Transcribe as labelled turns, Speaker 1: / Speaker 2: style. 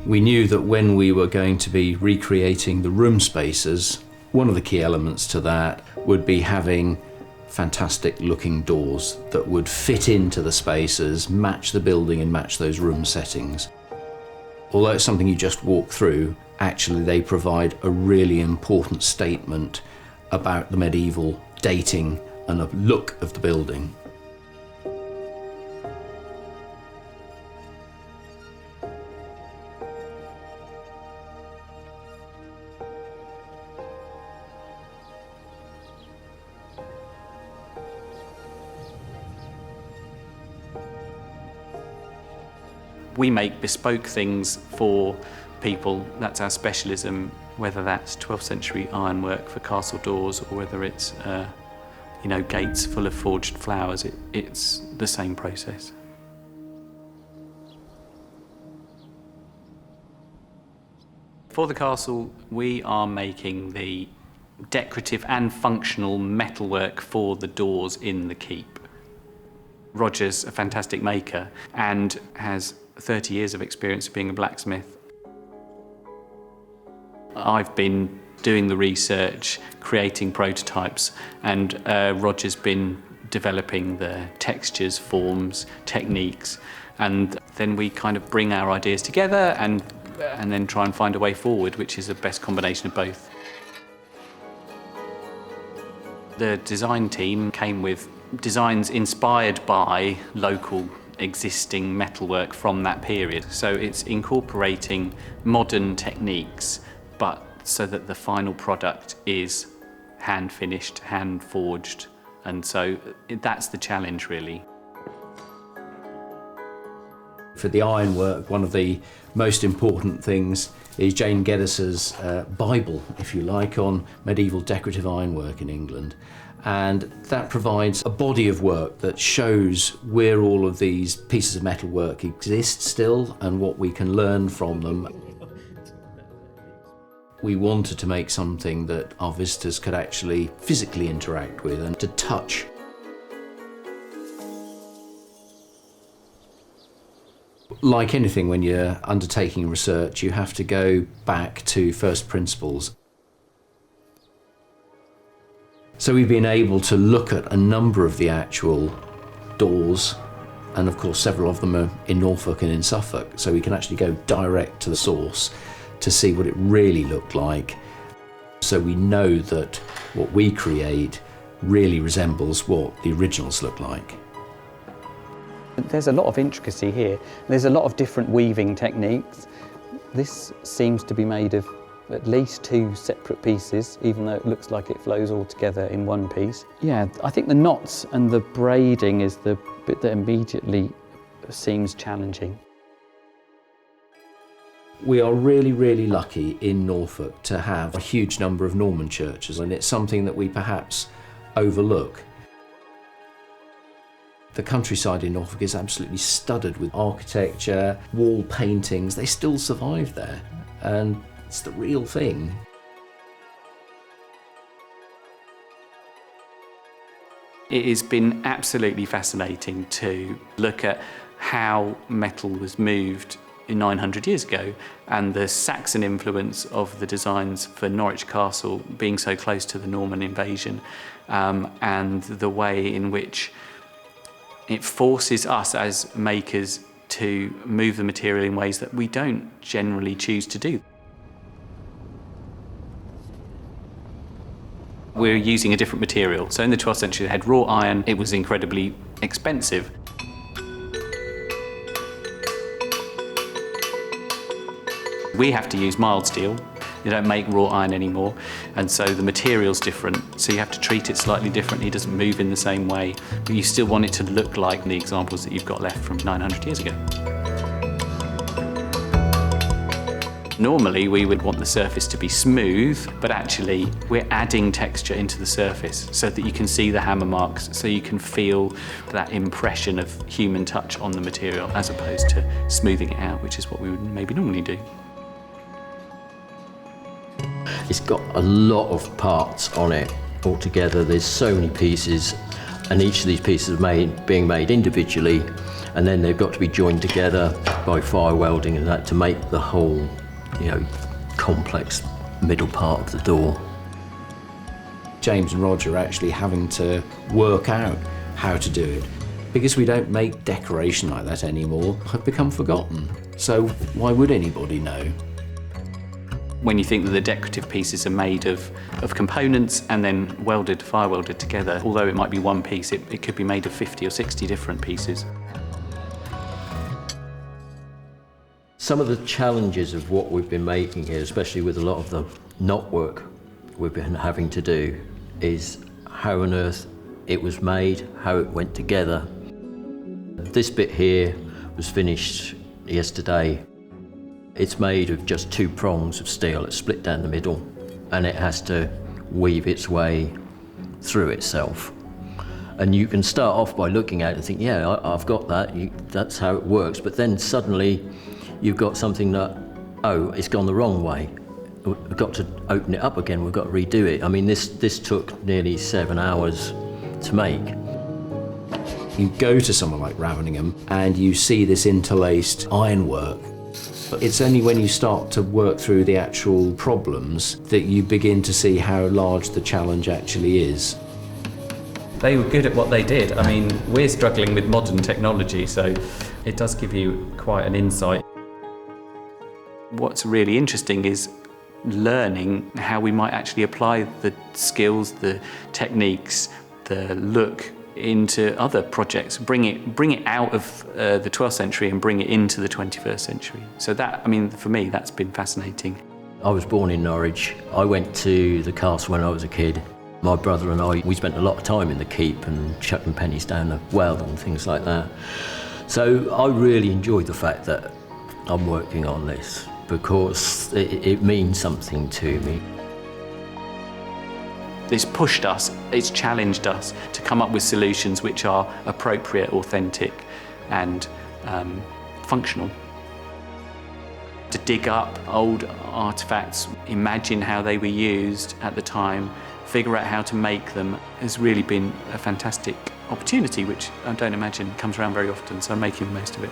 Speaker 1: We knew that when we were going to be recreating the room spaces, one of the key elements to that would be having fantastic looking doors that would fit into the spaces, match the building and match those room settings. Although it's something you just walk through, actually they provide a really important statement about the medieval dating and the look of the building.
Speaker 2: We make bespoke things for people, that's our specialism, whether that's 12th century ironwork for castle doors or whether it's gates full of forged flowers, it's the same process. For the castle, we are making the decorative and functional metalwork for the doors in the keep. Roger's a fantastic maker and has 30 years of experience of being a blacksmith. I've been doing the research, creating prototypes, and Roger's been developing the textures, forms, techniques, and then we kind of bring our ideas together and then try and find a way forward, which is the best combination of both. The design team came with designs inspired by local existing metalwork from that period. So it's incorporating modern techniques, but so that the final product is hand finished, hand forged. And so that's the challenge, really.
Speaker 1: For the ironwork, one of the most important things is Jane Geddes' Bible, if you like, on medieval decorative ironwork in England. And that provides a body of work that shows where all of these pieces of metalwork exist still and what we can learn from them. We wanted to make something that our visitors could actually physically interact with and to touch. Like anything, when you're undertaking research, you have to go back to first principles. So we've been able to look at a number of the actual doors, and of course several of them are in Norfolk and in Suffolk, so we can actually go direct to the source to see what it really looked like. So we know that what we create really resembles what the originals look like.
Speaker 3: There's a lot of intricacy here. There's a lot of different weaving techniques. This seems to be made of at least two separate pieces, even though it looks like it flows all together in one piece. Yeah, I think the knots and the braiding is the bit that immediately seems challenging.
Speaker 1: We are really, really lucky in Norfolk to have a huge number of Norman churches, and it's something that we perhaps overlook. The countryside in Norfolk is absolutely studded with architecture, wall paintings. They still survive there, and it's the real thing.
Speaker 2: It has been absolutely fascinating to look at how metal was moved 900 years ago and the Saxon influence of the designs for Norwich Castle being so close to the Norman invasion, and the way in which it forces us as makers to move the material in ways that we don't generally choose to do. We're using a different material. So in the 12th century they had raw iron. It was incredibly expensive. We have to use mild steel. You don't make raw iron anymore, and so the material's different, so you have to treat it slightly differently. It doesn't move in the same way, but you still want it to look like the examples that you've got left from 900 years ago. Normally we would want the surface to be smooth, but actually we're adding texture into the surface so that you can see the hammer marks, so you can feel that impression of human touch on the material as opposed to smoothing it out, which is what we would maybe normally do.
Speaker 4: It's got a lot of parts on it altogether. There's so many pieces. And each of these pieces are being made individually, and then they've got to be joined together by fire welding and that to make the whole, complex middle part of the door.
Speaker 1: James and Roger are actually having to work out how to do it. Because we don't make decoration like that anymore, have become forgotten. So why would anybody know?
Speaker 2: When you think that the decorative pieces are made of components and then fire welded together, although it might be one piece, it could be made of 50 or 60 different pieces.
Speaker 4: Some of the challenges of what we've been making here, especially with a lot of the knot work we've been having to do, is how on earth it was made, how it went together. This bit here was finished yesterday. It's made of just 2 prongs of steel. It's split down the middle, and it has to weave its way through itself. And you can start off by looking at it and think, yeah, I've got that, that's how it works. But then suddenly you've got something that, oh, it's gone the wrong way. We've got to open it up again, we've got to redo it. I mean, this took nearly 7 hours to make.
Speaker 1: You go to somewhere like Raveningham and you see this interlaced ironwork. But it's only when you start to work through the actual problems that you begin to see how large the challenge actually is.
Speaker 2: They were good at what they did. I mean, we're struggling with modern technology, so it does give you quite an insight. What's really interesting is learning how we might actually apply the skills, the techniques, the look into other projects, bring it out of the 12th century and bring it into the 21st century. So that, I mean, for me, that's been fascinating.
Speaker 4: I was born in Norwich. I went to the castle when I was a kid. My brother and I, we spent a lot of time in the keep and chucking pennies down the well and things like that. So I really enjoyed the fact that I'm working on this because it means something to me.
Speaker 2: It's pushed us, it's challenged us to come up with solutions which are appropriate, authentic and functional. To dig up old artefacts, imagine how they were used at the time, figure out how to make them has really been a fantastic opportunity which I don't imagine comes around very often, so I'm making the most of it.